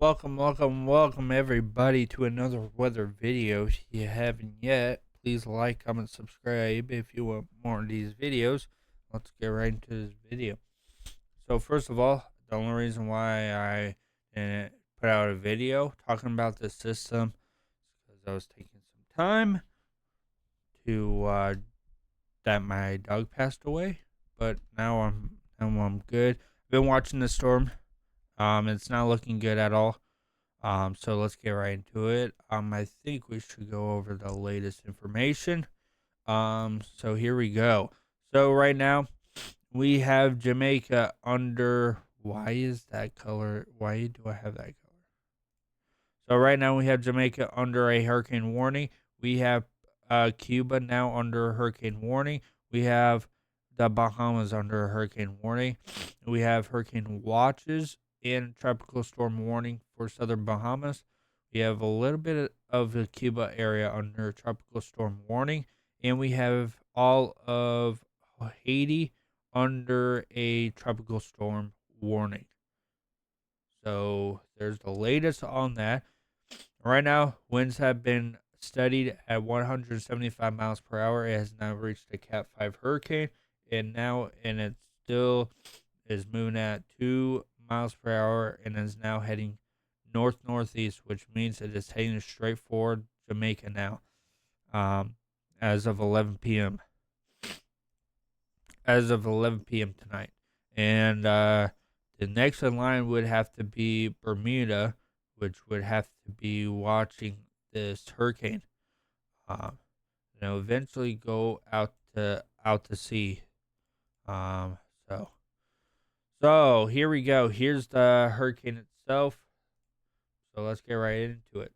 Welcome everybody to another weather video. If you haven't yet, please like, comment, subscribe if you want more of these videos. Let's get right into this video. So first of all, the only reason why I didn't put out a video talking about this system is because I was taking some time to that my dog passed away, but now I'm good. I've been watching the storm. It's not looking good at all. So let's get right into it. I think we should go over the latest information. So here we go. So right now we have Jamaica under. Why is that color? Why do I have that color? So right now we have Jamaica under a hurricane warning. We have Cuba now under a hurricane warning. We have the Bahamas under a hurricane warning. We have hurricane watches and tropical storm warning for southern Bahamas. We have a little bit of the Cuba area under tropical storm warning, and we have all of Haiti under a tropical storm warning. So there's the latest on that. Right now, winds have been studied at 175 miles per hour. It has now reached a Cat 5 hurricane, and it still is moving at 2 miles per hour and is now heading north northeast, which means it is heading straight for Jamaica now. As of 11 p.m. As of 11 p.m. tonight, and the next in line would have to be Bermuda, which would have to be watching this hurricane. Um, eventually go out to sea. Um, so so here we go. Here's the hurricane itself. So let's get right into it.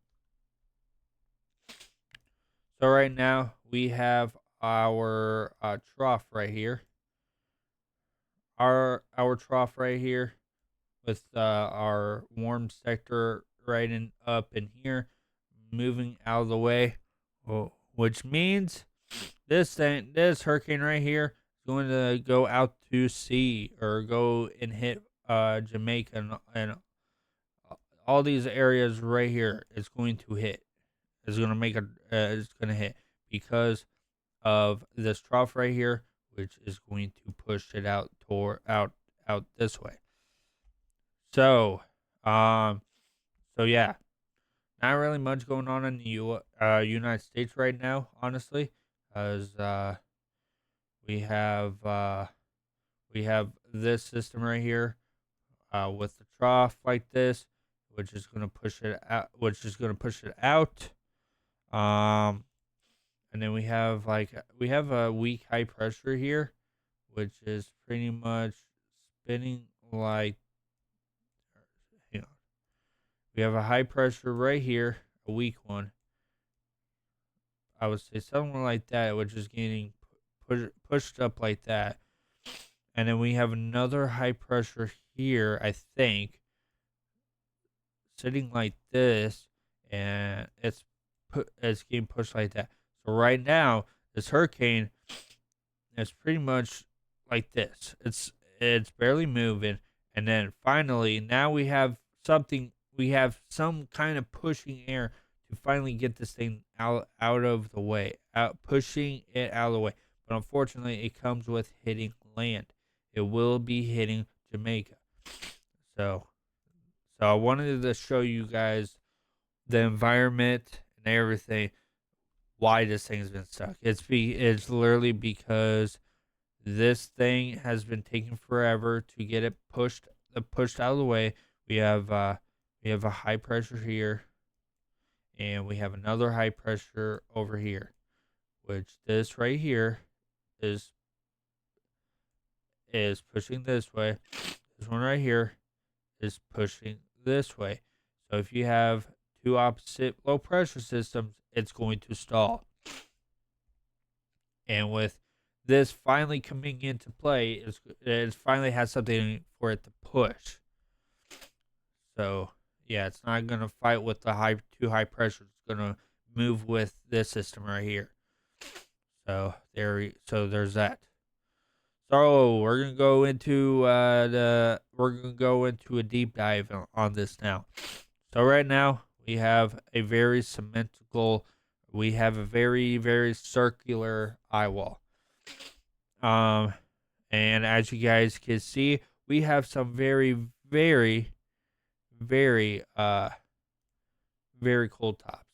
So right now we have our trough right here. Our trough right here with our warm sector right up in here, moving out of the way, which means this hurricane right here is going to go out to sea or go and hit Jamaica and all these areas right here. It's going to hit. It's going to make a. It's going to hit because of this trough right here, which is going to push it out this way. So, so yeah, not really much going on in the United States right now, honestly, as we have uh, we have this system right here with the trough like this, which is going to push it out, Um, and then we have a weak high pressure here, which is pretty much spinning like, you know, we have a high pressure right here, a weak one. I would say something like that, which is getting pushed up like that. And then we have another high pressure here, I think, sitting like this, and it's getting pushed like that. So right now, this hurricane is pretty much like this. It's barely moving, and then finally now we have something. We have some kind of pushing air to finally get this thing out of the way, out pushing it out of the way. But unfortunately, it comes with hitting land. It will be hitting Jamaica. So so I wanted to show you guys the environment and everything. Why this thing's been stuck? It's literally because this thing has been taking forever to get it pushed out of the way. We have a high pressure here, and we have another high pressure over here, which this right here is pushing this way. This one right here is pushing this way. So if you have two opposite low pressure systems, it's going to stall. And with this finally coming into play, it finally has something for it to push. So yeah, it's not gonna fight with the too high pressure. It's gonna move with this system right here. So there's that. So we're gonna go into a deep dive on this now. So right now we have a very symmetrical, we have a very, very circular eye wall. And as you guys can see, we have some very, very, very, very cold tops.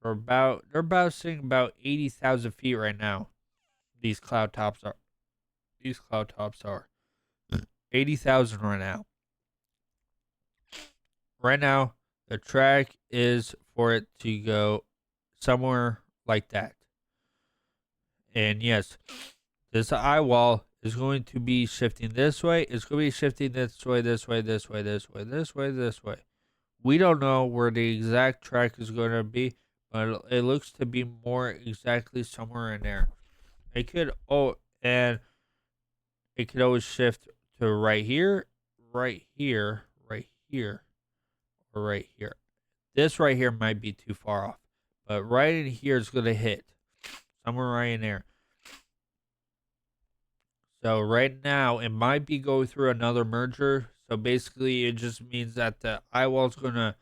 They're about sitting about 80,000 feet right now. These cloud tops are. These cloud tops are 80,000 right now. Right now, the track is for it to go somewhere like that. And yes, this eye wall is going to be shifting this way. It's going to be shifting this way, this way, this way, this way, this way, this way. We don't know where the exact track is going to be, but it looks to be more exactly somewhere in there. It could and it could always shift to right here, right here, right here, or right here. This right here might be too far off, but right in here is going to hit somewhere right in there. So right now it might be going through another merger. So basically it just means that the eye wall is going to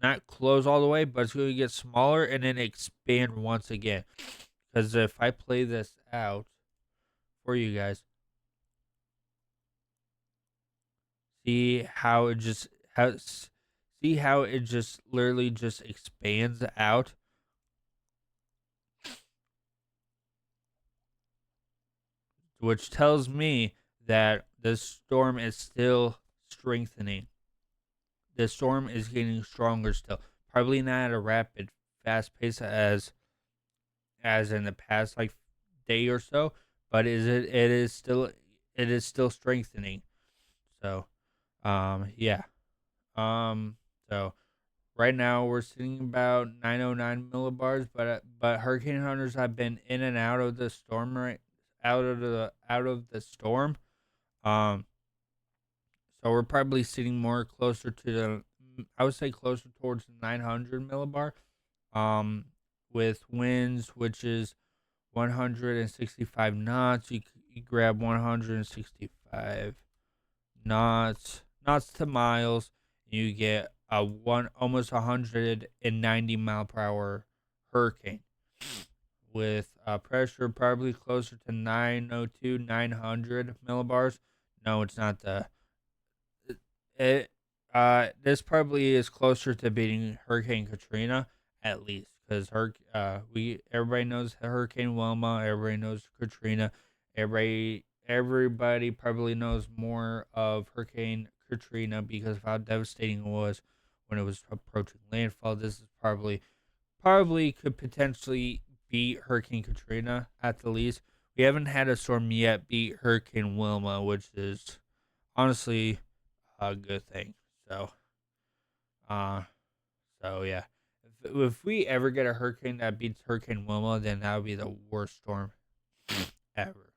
not close all the way, but it's going to get smaller and then expand once again. Because if I play this out for you guys, see how it just literally just expands out, which tells me that the storm is still strengthening. The storm is getting stronger still. Probably not at a rapid, fast pace as in the past like day or so, but it is still strengthening. So, yeah. So right now we're sitting about 909 millibars, but hurricane hunters have been in and out of the storm out of the storm. Um, so we're probably sitting more closer to I would say closer towards the 900 millibar. With winds, which is 165 knots. You grab 165 knots to miles. You get a almost 190 mile per hour hurricane with pressure probably closer to 902, 900 millibars. No, it's not it. This probably is closer to beating Hurricane Katrina at least, because everybody knows Hurricane Wilma, everybody knows Katrina, everybody probably knows more of Hurricane Katrina because of how devastating it was when it was approaching landfall. This is probably could potentially beat Hurricane Katrina at the least. We haven't had a storm yet beat Hurricane Wilma, which is honestly a good thing. So, uh, yeah. If we ever get a hurricane that beats Hurricane Wilma, then that would be the worst storm ever.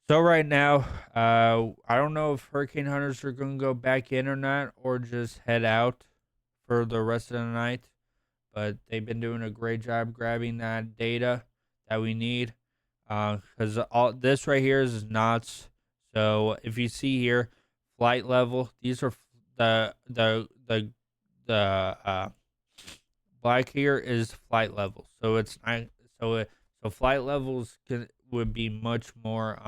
So right now, I don't know if hurricane hunters are going to go back in or not, or just head out for the rest of the night. But they've been doing a great job grabbing that data that we need. Because all this right here is knots. So if you see here, flight level, these are the black here is flight level. So it's not so flight levels would be much more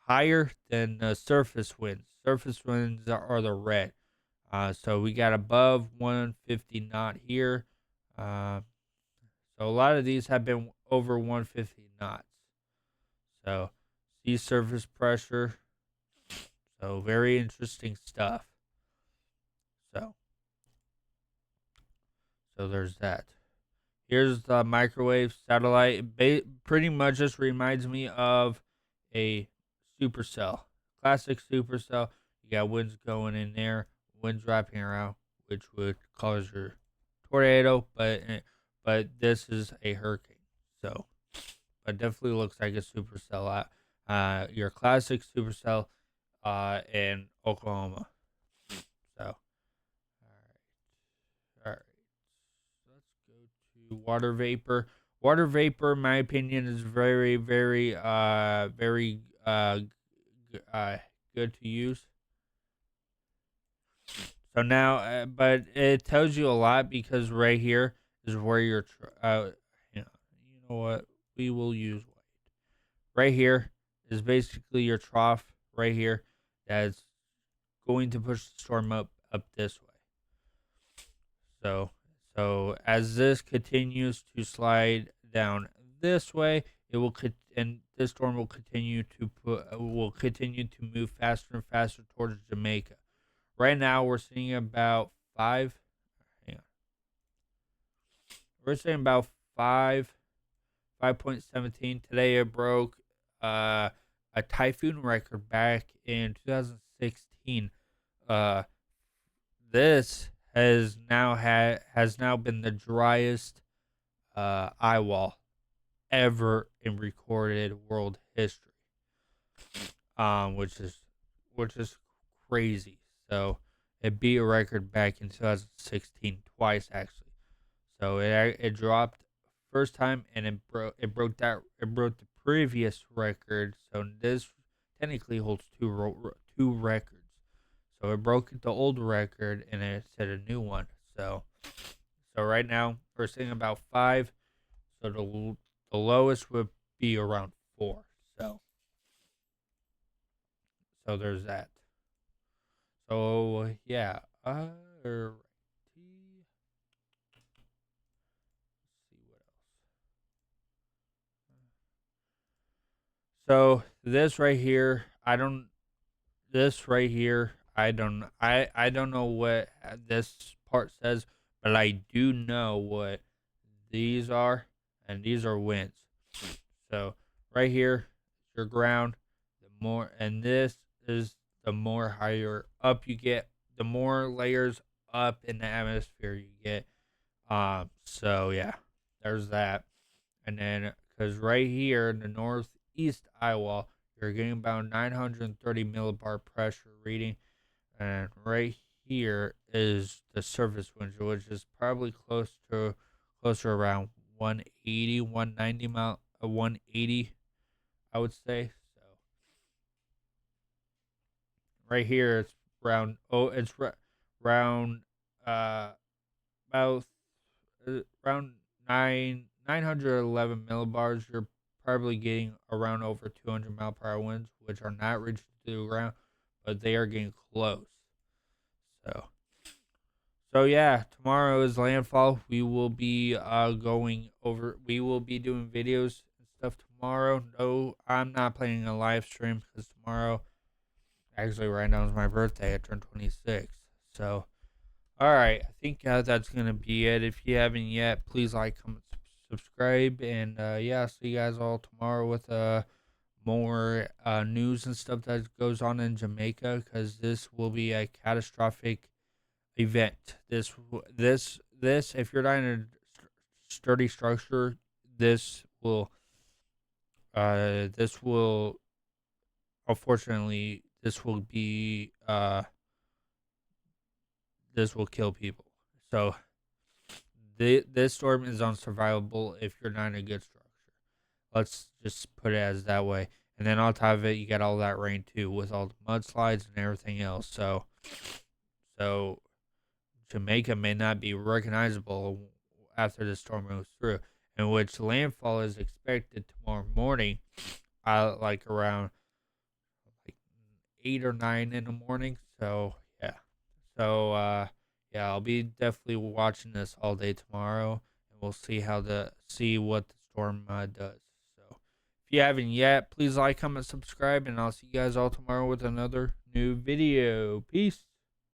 higher than the surface winds. Surface winds are the red. So we got above 150 knot here. So a lot of these have been over 150 knots. So sea surface pressure. So very interesting stuff. So there's that. Here's the microwave satellite. Pretty much just reminds me of a supercell, classic supercell. You got winds going in there, winds wrapping around, which would cause your tornado, but this is a hurricane. So, but definitely looks like a supercell. Your classic supercell, in Oklahoma. So, all right. Let's go to water vapor. Water vapor, in my opinion, is very, very, very good to use. So now, but it tells you a lot because right here is where you know what? We will use white. Right here is basically your trough right here that's going to push the storm up this way. So as this continues to slide down this way, it will and this storm will continue to move faster and faster towards Jamaica. Right now, we're seeing about five. Hang on, we're seeing about 5.17. Today, it broke a typhoon record back in 2016. Uh, this has now been the driest eye wall ever in recorded world history. Which is crazy. So it beat a record back in 2016 twice actually. So it dropped first time and it broke the previous record. So this technically holds two records. So it broke the old record and it set a new one. So right now we're seeing about 5. So the lowest would be around 4. So there's that. So yeah. Alrighty. See what else. So this right here, I don't. This right here, I don't know what this part says, but I do know what these are, and these are winds. So right here, your ground. And this is the more higher up you get, the more layers up in the atmosphere you get. So yeah, there's that. And then, because right here in the northeast eye wall, you're getting about 930 millibar pressure reading. And right here is the surface wind, which is probably closer around 180, 190 mile, 180, I would say. So right here, it's round, about around 911 millibars. You're probably getting around over 200 mile per hour winds, which are not reaching to the ground, but they are getting close. So yeah, tomorrow is landfall. We will be going over. We will be doing videos and stuff tomorrow. No, I'm not planning a live stream because tomorrow, actually, right now is my birthday. I turned 26. So all right, I think that's gonna be it. If you haven't yet, please like, comment, subscribe, and yeah, see you guys all tomorrow with more news and stuff that goes on in Jamaica, because this will be a catastrophic event. This, if you're not in a sturdy structure, this will this will unfortunately this will kill people. So this storm is unsurvivable if you're not in a good structure. Let's just put it as that way. And then on top of it, you got all that rain too, with all the mudslides and everything else. So Jamaica may not be recognizable after the storm moves through, in which landfall is expected tomorrow morning, like around like 8 or 9 in the morning. So yeah, so yeah, I'll be definitely watching this all day tomorrow, and we'll see what the storm does. So if you haven't yet, please like, comment, subscribe, and I'll see you guys all tomorrow with another new video. Peace.